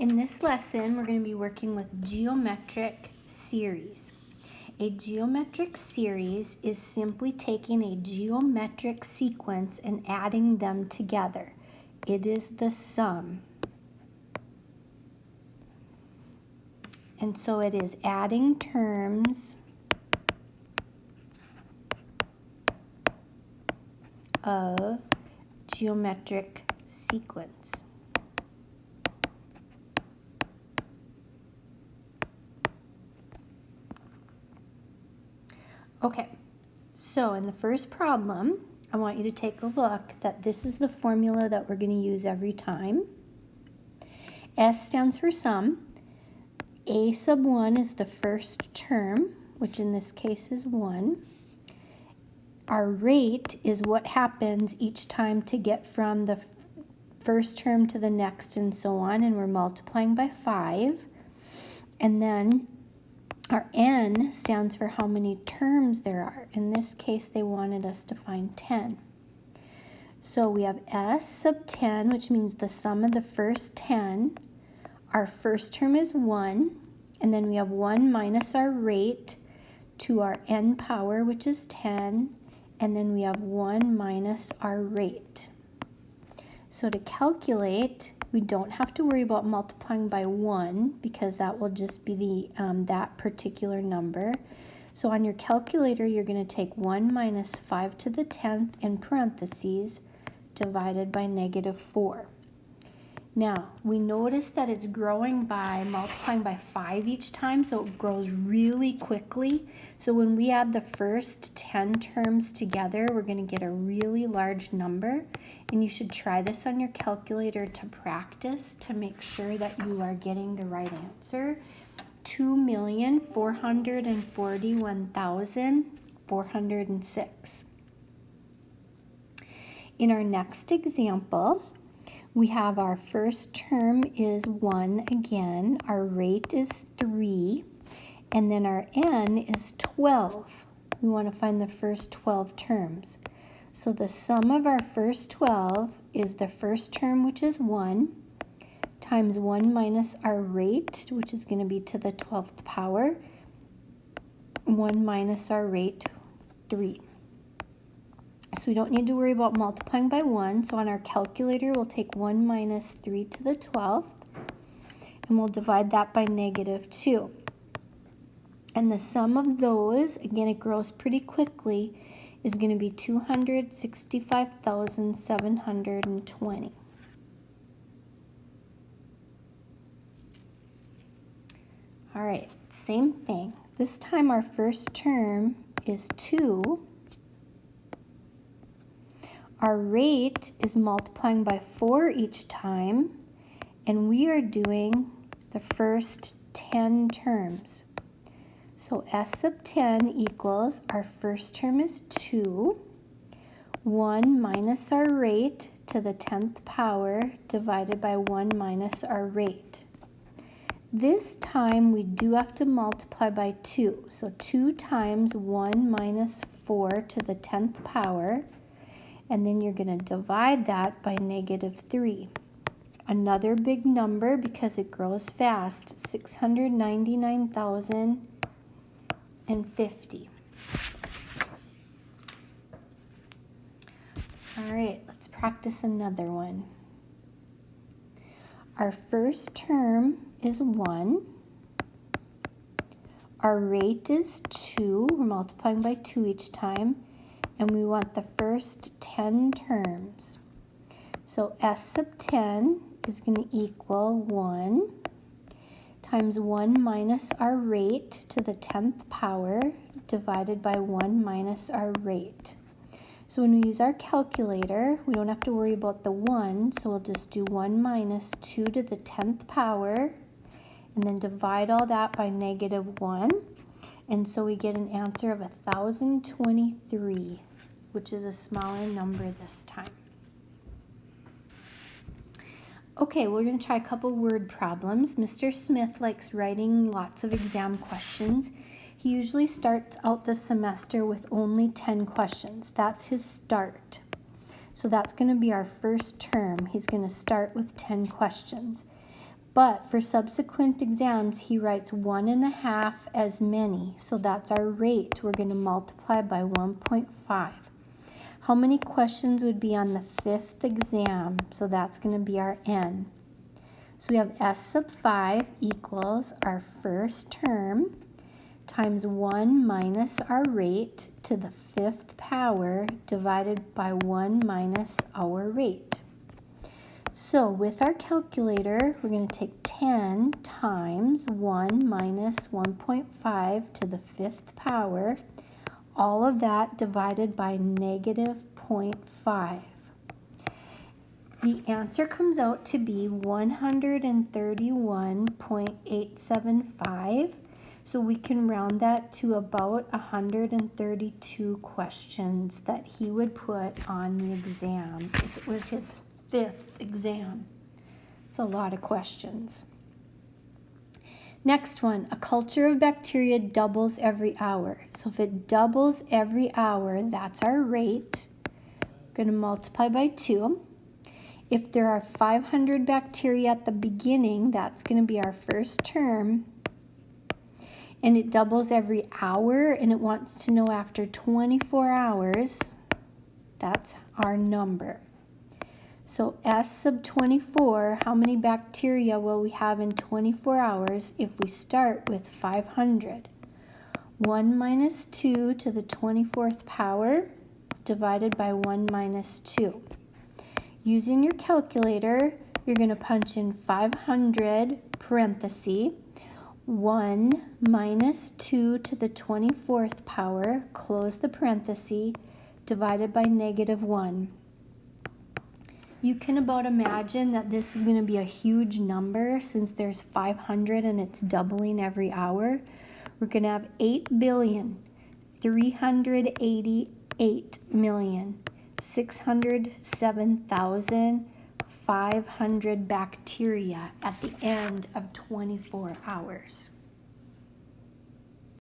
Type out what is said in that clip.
In this lesson, we're going to be working with geometric series. A geometric series is simply taking a geometric sequence and adding them together. It is the sum. And so it is adding terms of geometric sequence. Okay, so in the first problem, I want you to take a look that this is the formula that we're going to use every time. S stands for sum. A sub 1 is the first term, which in this case is 1. Our rate is what happens each time to get from the first term to the next and so on, and we're multiplying by 5. And then our n stands for how many terms there are. In this case, they wanted us to find 10. So we have S sub 10, which means the sum of the first 10. Our first term is 1, and then we have 1 minus our rate to our n power, which is 10, and then we have 1 minus our rate. So to calculate, we don't have to worry about multiplying by 1 because that will just be the that particular number. So on your calculator, you're going to take 1 minus 5 to the 10th in parentheses divided by negative 4. Now, we notice that it's growing by multiplying by 5 each time, so it grows really quickly. So when we add the first 10 terms together, we're going to get a really large number. And you should try this on your calculator to practice to make sure that you are getting the right answer. 2,441,406. In our next example, we have our first term is 1 again, our rate is 3, and then our n is 12. We want to find the first 12 terms. So the sum of our first 12 is the first term, which is 1, times 1 minus our rate, which is going to be to the 12th power, 1 minus our rate, 3. So we don't need to worry about multiplying by 1. So on our calculator, we'll take 1 minus 3 to the 12th, and we'll divide that by negative 2. And the sum of those, again, it grows pretty quickly, is going to be 265,720. All right, same thing. This time our first term is 2. Our rate is multiplying by 4 each time, and we are doing the first 10 terms. So S sub 10 equals, our first term is 2, 1 minus our rate to the 10th power divided by 1 minus our rate. This time we do have to multiply by 2. So 2 times 1 minus 4 to the 10th power, and then you're going to divide that by negative 3. Another big number because it grows fast, 699,050. All right, let's practice another one. Our first term is 1. Our rate is 2. We're multiplying by 2 each time. And we want the first 10 terms. So S sub 10 is going to equal 1 times 1 minus our rate to the 10th power divided by 1 minus our rate. So when we use our calculator, we don't have to worry about the 1, so we'll just do 1 minus 2 to the 10th power and then divide all that by negative 1. And so we get an answer of 1,023, which is a smaller number this time. Okay, we're going to try a couple word problems. Mr. Smith likes writing lots of exam questions. He usually starts out the semester with only 10 questions. That's his start. So that's going to be our first term. He's going to start with 10 questions. But for subsequent exams, he writes 1.5 as many. So that's our rate. We're going to multiply by 1.5. How many questions would be on the 5th exam? So that's going to be our n. So we have s sub 5 equals our first term times 1 minus our rate to the 5th power divided by 1 minus our rate. So with our calculator, we're going to take 10 times 1 minus 1.5 to the 5th power, all of that divided by negative 0.5. The answer comes out to be 131.875. So we can round that to about 132 questions that he would put on the exam if it was his 5th exam. It's a lot of questions. Next one, a culture of bacteria doubles every hour. So if it doubles every hour, that's our rate. We're going to multiply by 2. If there are 500 bacteria at the beginning, that's going to be our first term. And it doubles every hour, and it wants to know after 24 hours, that's our number. So S sub 24, how many bacteria will we have in 24 hours if we start with 500? 1 minus 2 to the 24th power divided by 1 minus 2. Using your calculator, you're going to punch in 500 parenthesis 1 minus 2 to the 24th power, close the parenthesis, divided by negative 1. You can about imagine that this is going to be a huge number since there's 500 and it's doubling every hour. We're going to have 8,388,607,500 bacteria at the end of 24 hours.